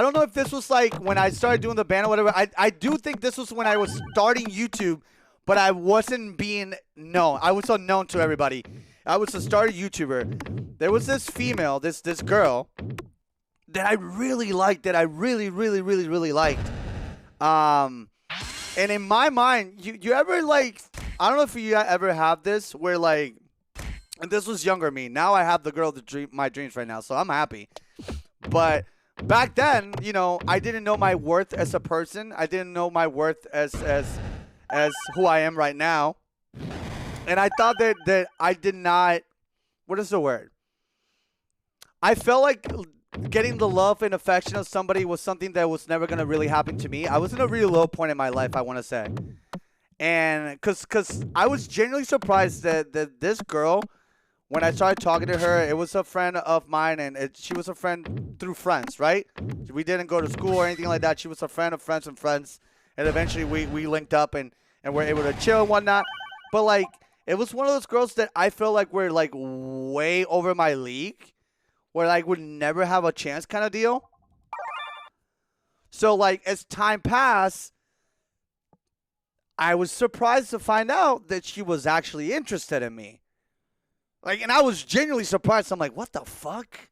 don't know if this was like when I started doing the band or whatever. I do think this was when I was starting YouTube, but I wasn't being known. I was unknown to everybody. I was a started YouTuber. There was this female, this girl that I really liked, that I really, really, really, really liked. And in my mind, you ever like, I don't know if you ever have this where like, and this was younger me. Now I have the girl that my dreams right now, so I'm happy. But back then, you know, I didn't know my worth as a person. I didn't know my worth as who I am right now. And I thought that I did not, what is the word? I felt like getting the love and affection of somebody was something that was never going to really happen to me. I was in a really low point in my life, I want to say. And because I was genuinely surprised that this girl, when I started talking to her, it was a friend of mine, and she was a friend through friends, right? We didn't go to school or anything like that. She was a friend of friends and friends, and eventually we linked up and were able to chill and whatnot. But, like, it was one of those girls that I felt like were, like, way over my league, where I would never have a chance kind of deal. So, like, as time passed, I was surprised to find out that she was actually interested in me. Like, and I was genuinely surprised. I'm like, what the fuck?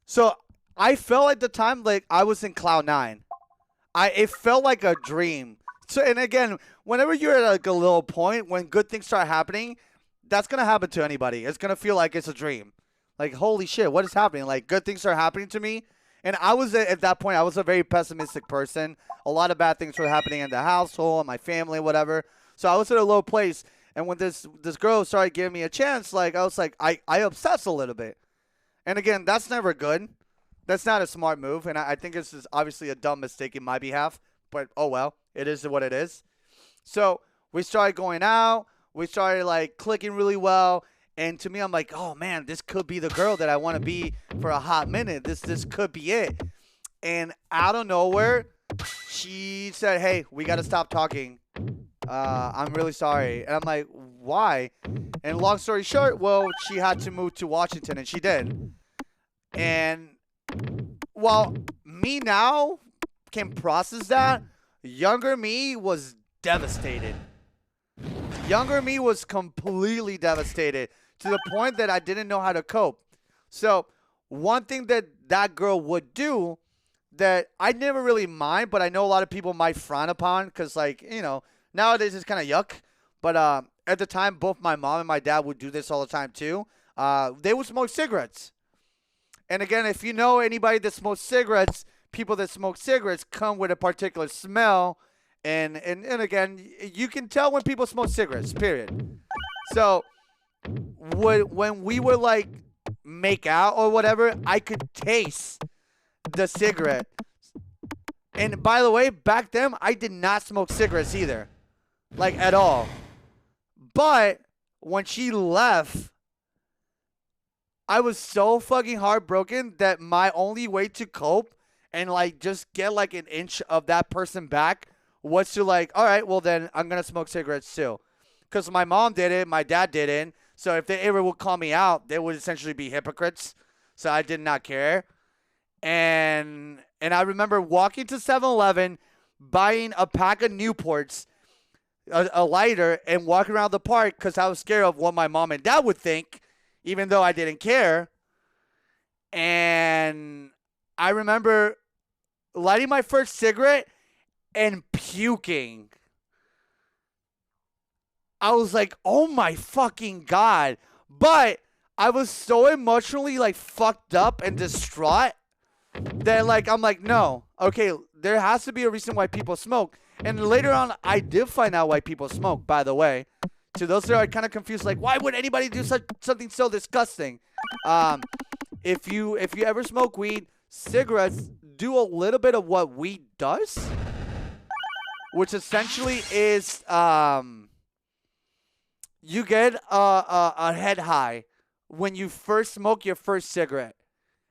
So, I felt at the time like I was in cloud nine. It felt like a dream. So, and again, whenever you're at like a little point when good things start happening, that's gonna happen to anybody. It's gonna feel like it's a dream. Like, holy shit, what is happening? Like, good things are happening to me. And I was at that point, I was a very pessimistic person. A lot of bad things were happening in the household, my family, whatever. So I was at a low place. And when this girl started giving me a chance, like, I was like, I obsessed a little bit. And again, that's never good. That's not a smart move. And I think this is obviously a dumb mistake in my behalf. But, oh well, it is what it is. So we started going out. We started, like, clicking really well. And to me, I'm like, oh, man, this could be the girl that I want to be for a hot minute. This could be it. And out of nowhere, she said, hey, we got to stop talking. I'm really sorry. And I'm like, why? And long story short, well, she had to move to Washington, and she did. And while me now can process that, younger me was devastated. Younger me was completely devastated to the point that I didn't know how to cope. So one thing that girl would do that I never really mind, but I know a lot of people might frown upon because, like, you know, nowadays it's kind of yuck. But at the time, both my mom and my dad would do this all the time too. They would smoke cigarettes. And again, if you know anybody that smokes cigarettes, people that smoke cigarettes come with a particular smell. And again, you can tell when people smoke cigarettes, period. So when we would, like, make out or whatever, I could taste the cigarette. And by the way, back then, I did not smoke cigarettes either. Like, at all. But when she left, I was so fucking heartbroken that my only way to cope and, like, just get, like, an inch of that person back was to, like, all right, well, then I'm going to smoke cigarettes too. Because my mom did it, my dad didn't. So if they ever would call me out, they would essentially be hypocrites. So I did not care. And I remember walking to 7-Eleven, buying a pack of Newports, a lighter, and walking around the park because I was scared of what my mom and dad would think, even though I didn't care. And I remember lighting my first cigarette and puking. I was like, oh my fucking God. But I was so emotionally, like, fucked up and distraught that, like, I'm like, no. Okay, there has to be a reason why people smoke. And later on, I did find out why people smoke, by the way. To those that are kind of confused, like, why would anybody do something so disgusting? If you ever smoke weed, cigarettes do a little bit of what weed does, which essentially is you get a head high when you first smoke your first cigarette.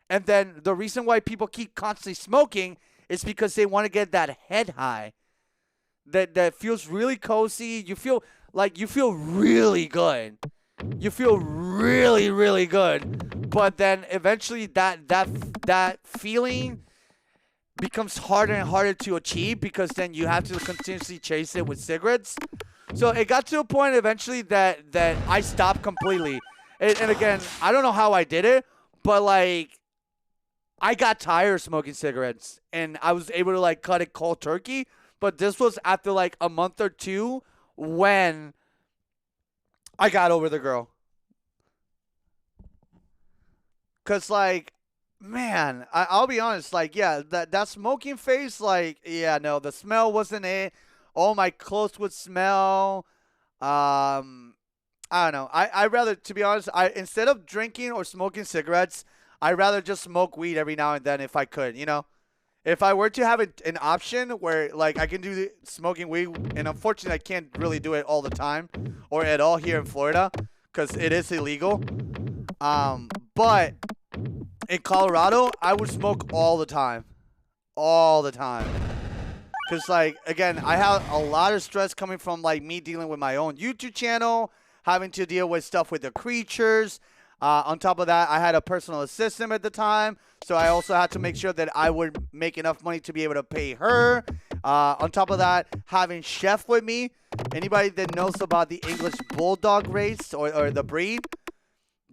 And then the reason why people keep constantly smoking is because they want to get that head high that feels really cozy. You feel really good. You feel really, really good. But then eventually that feeling becomes harder and harder to achieve because then you have to continuously chase it with cigarettes. So it got to a point eventually that I stopped completely. And again, I don't know how I did it, but, like, I got tired of smoking cigarettes. And I was able to, like, cut it cold turkey. But this was after, like, a month or two when I got over the girl. Because, like, man, I'll be honest. Like, yeah, that smoking phase, like, yeah, no, the smell wasn't it. All my clothes would smell. I don't know. I rather, to be honest, instead of drinking or smoking cigarettes, I'd rather just smoke weed every now and then if I could, you know? If I were to have an option where, like, I can do the smoking weed, and unfortunately I can't really do it all the time or at all here in Florida because it is illegal. But in Colorado, I would smoke all the time. All the time. Because, like, again, I have a lot of stress coming from, like, me dealing with my own YouTube channel, having to deal with stuff with the creatures. On top of that, I had a personal assistant at the time, so I also had to make sure that I would make enough money to be able to pay her. On top of that, having Chef with me. Anybody that knows about the English Bulldog race or the breed,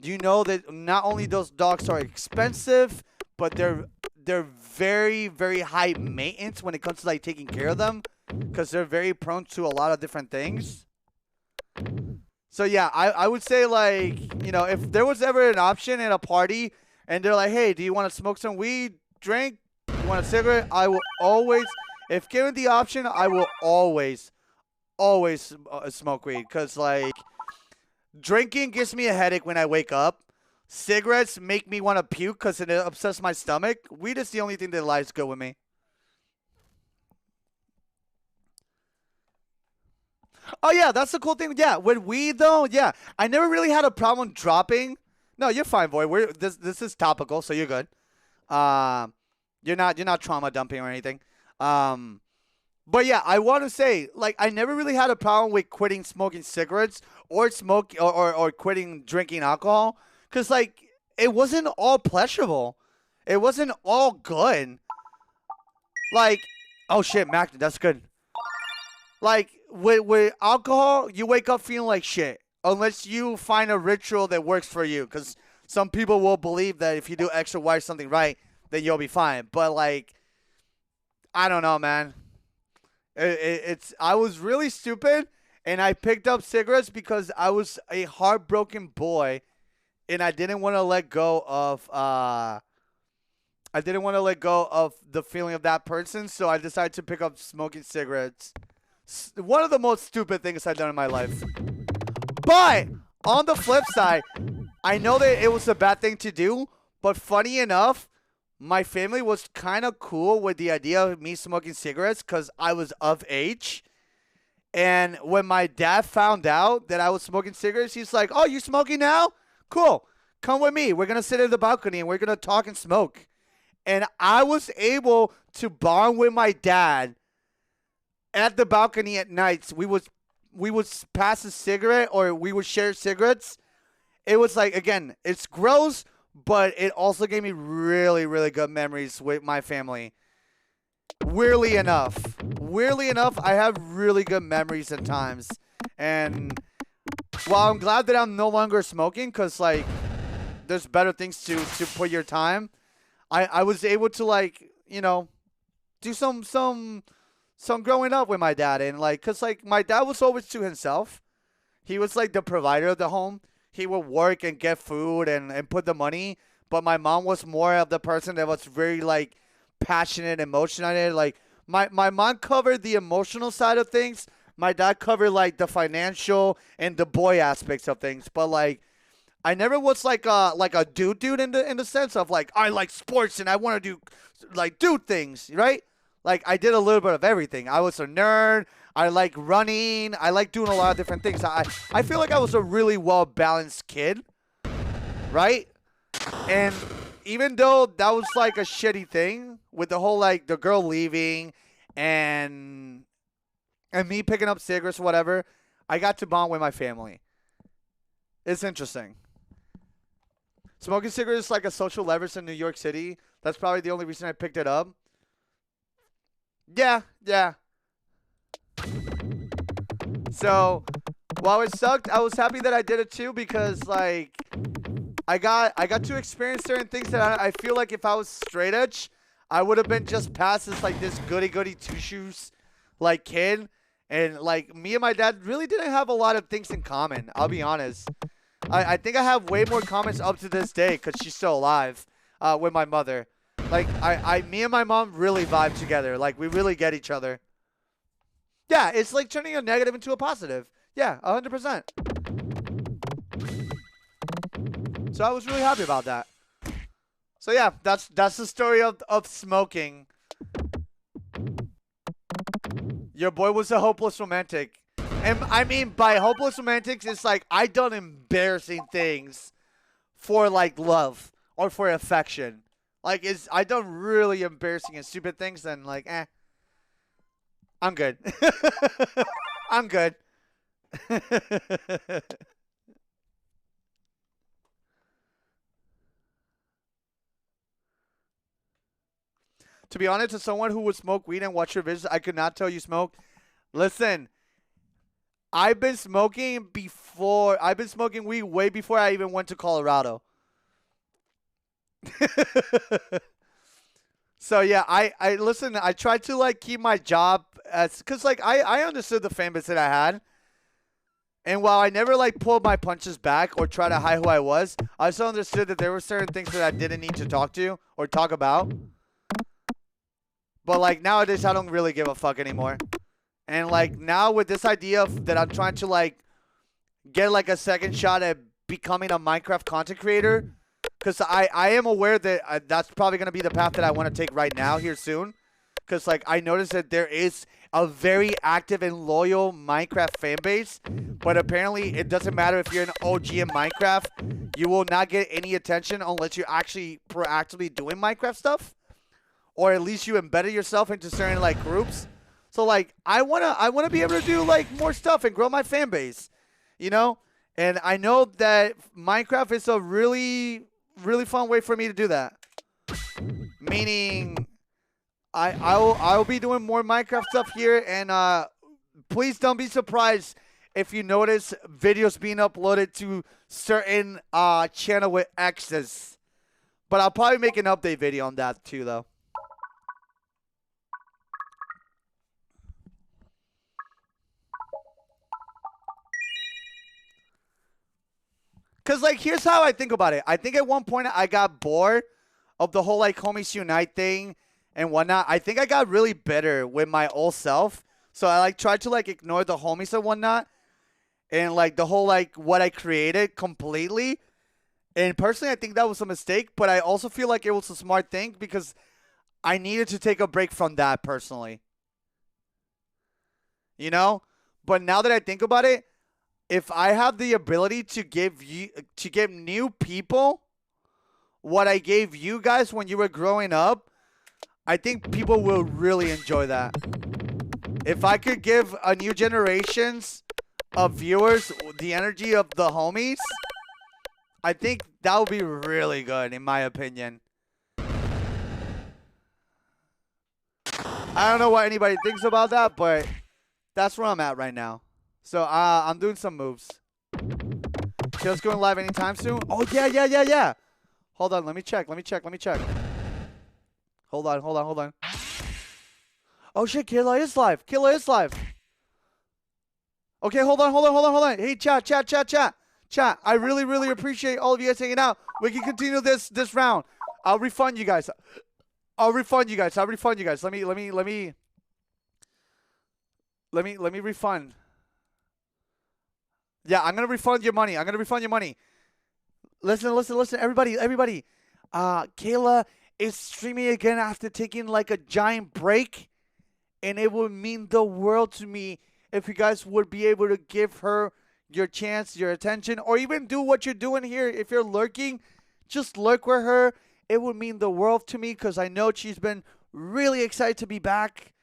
you know that not only those dogs are expensive, but they're very, very high maintenance when it comes to like taking care of them, because they're very prone to a lot of different things. So yeah, I would say, like, you know, if there was ever an option at a party and they're like, hey, do you want to smoke some weed, drink, you want a cigarette? I will always, if given the option, I will always smoke weed, because like drinking gives me a headache when I wake up. Cigarettes make me want to puke because it upsets my stomach. Weed is the only thing that lies good with me. Oh yeah, that's the cool thing. Yeah, with weed though, yeah, I never really had a problem dropping. No, you're fine, boy. This is topical, so you're good. Um, you're not trauma dumping or anything. Um, but yeah, I want to say, like, I never really had a problem with quitting smoking cigarettes or or quitting drinking alcohol, because like it wasn't all pleasurable. It wasn't all good. Like, oh shit, Mac, that's good. Like with alcohol, you wake up feeling like shit unless you find a ritual that works for you. Because some people will believe that if you do X or Y something right, then you'll be fine. But like, I don't know, man. It's I was really stupid, and I picked up cigarettes because I was a heartbroken boy, and I didn't want to let go of I didn't want to let go of the feeling of that person, so I decided to pick up smoking cigarettes. One of the most stupid things I've done in my life. But on the flip side, I know that it was a bad thing to do, but funny enough, my family was kind of cool with the idea of me smoking cigarettes because I was of age. And when my dad found out that I was smoking cigarettes, he's like, "Oh, you smoking now? Cool. Come with me. We're going to sit in the balcony and we're going to talk and smoke." And I was able to bond with my dad at the balcony at nights. We would pass a cigarette or we would share cigarettes. It was like, again, it's gross, but it also gave me really, really good memories with my family. Weirdly enough, I have really good memories at times. And while I'm glad that I'm no longer smoking, because like there's better things to put your time, I was able to, like, you know, do some growing up with my dad. And like, cause like my dad was always to himself. He was like the provider of the home. He would work and get food and put the money. But my mom was more of the person that was very like passionate, emotional. Like my mom covered the emotional side of things. My dad covered like the financial and the boy aspects of things. But like I never was like a dude in the sense of like I like sports and I want to do like dude things, right? Like I did a little bit of everything. I was a nerd. I like running. I like doing a lot of different things. I feel like I was a really well balanced kid, right? And even though that was like a shitty thing with the whole like the girl leaving and me picking up cigarettes or whatever, I got to bond with my family. It's interesting. Smoking cigarettes is like a social leverage in New York City. That's probably the only reason I picked it up. Yeah, yeah. So while it sucked, I was happy that I did it too because like I got to experience certain things that I feel like if I was straight edge, I would have been just past as like this goody goody two shoes like kid. And like me and my dad really didn't have a lot of things in common. I'll be honest. I think I have way more comments up to this day because she's still alive with my mother. Like me and my mom really vibe together. Like we really get each other. Yeah, it's like turning a negative into a positive. Yeah, 100%. So I was really happy about that. So yeah, that's the story of smoking. Your boy was a hopeless romantic. And I mean by hopeless romantics, it's like I done embarrassing things for like love or for affection. Like I done really embarrassing and stupid things and like I'm good. I'm good. To be honest, as someone who would smoke weed and watch your videos, I could not tell you smoke. Listen, I've been smoking weed way before I even went to Colorado. So yeah, I listen, I tried to like keep my job as, cause like I understood the fan base that I had. And while I never like pulled my punches back or try to hide who I was, I also understood that there were certain things that I didn't need to talk to or talk about. But like nowadays I don't really give a fuck anymore. And like now with this idea of that I'm trying to like get like a second shot at becoming a Minecraft content creator. Because I am aware that that's probably going to be the path that I want to take right now here soon. Because, like, I noticed that there is a very active and loyal Minecraft fan base. But apparently, it doesn't matter if you're an OG in Minecraft. You will not get any attention unless you're actually proactively doing Minecraft stuff. Or at least you embedded yourself into certain, like, groups. So, like, I wanna be able to do, like, more stuff and grow my fan base. You know? And I know that Minecraft is a really fun way for me to do that. Meaning, I'll be doing more Minecraft stuff here, and please don't be surprised if you notice videos being uploaded to certain channel with X's. But I'll probably make an update video on that too, though. Because, like, here's how I think about it. I think at one point I got bored of the whole, like, Homies Unite thing and whatnot. I think I got really bitter with my old self. So I, like, tried to, like, ignore the homies and whatnot. And, like, the whole, like, what I created completely. And personally, I think that was a mistake. But I also feel like it was a smart thing because I needed to take a break from that personally. You know? But now that I think about it, if I have the ability to give new people what I gave you guys when you were growing up, I think people will really enjoy that. If I could give a new generations of viewers the energy of the homies, I think that would be really good, in my opinion. I don't know what anybody thinks about that, but that's where I'm at right now. So, I'm doing some moves. Kill's going live anytime soon? Oh, yeah. Hold on, let me check. Hold on. Oh, shit, Killa is live. Okay, hold on. Hey, chat. I really appreciate all of you guys hanging out. We can continue this round. I'll refund you guys. Let me refund. Yeah, I'm going to refund your money. Listen, everybody. Kayla is streaming again after taking like a giant break. And it would mean the world to me if you guys would be able to give her your chance, your attention, or even do what you're doing here. If you're lurking, just lurk with her. It would mean the world to me because I know she's been really excited to be back.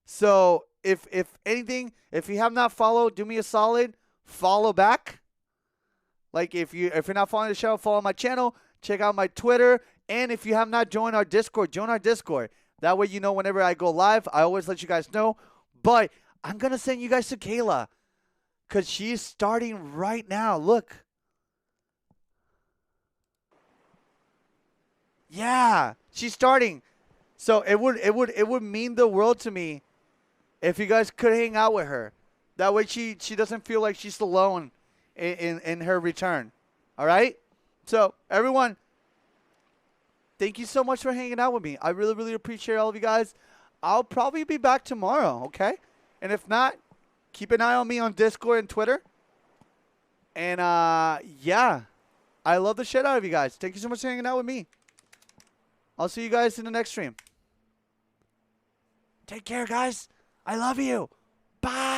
So if anything, if you have not followed, do me a solid. Follow back. Like if you're not following the show, follow my channel. Check out my Twitter. And if you have not joined our Discord, join our Discord. That way you know whenever I go live, I always let you guys know. But I'm going to send you guys to Kayla. Because she's starting right now. Look. Yeah. She's starting. So it would mean the world to me if you guys could hang out with her. That way she doesn't feel like she's alone in her return. All right? So, everyone, thank you so much for hanging out with me. I really appreciate all of you guys. I'll probably be back tomorrow, okay? And if not, keep an eye on me on Discord and Twitter. And, yeah. I love the shit out of you guys. Thank you so much for hanging out with me. I'll see you guys in the next stream. Take care, guys. I love you. Bye.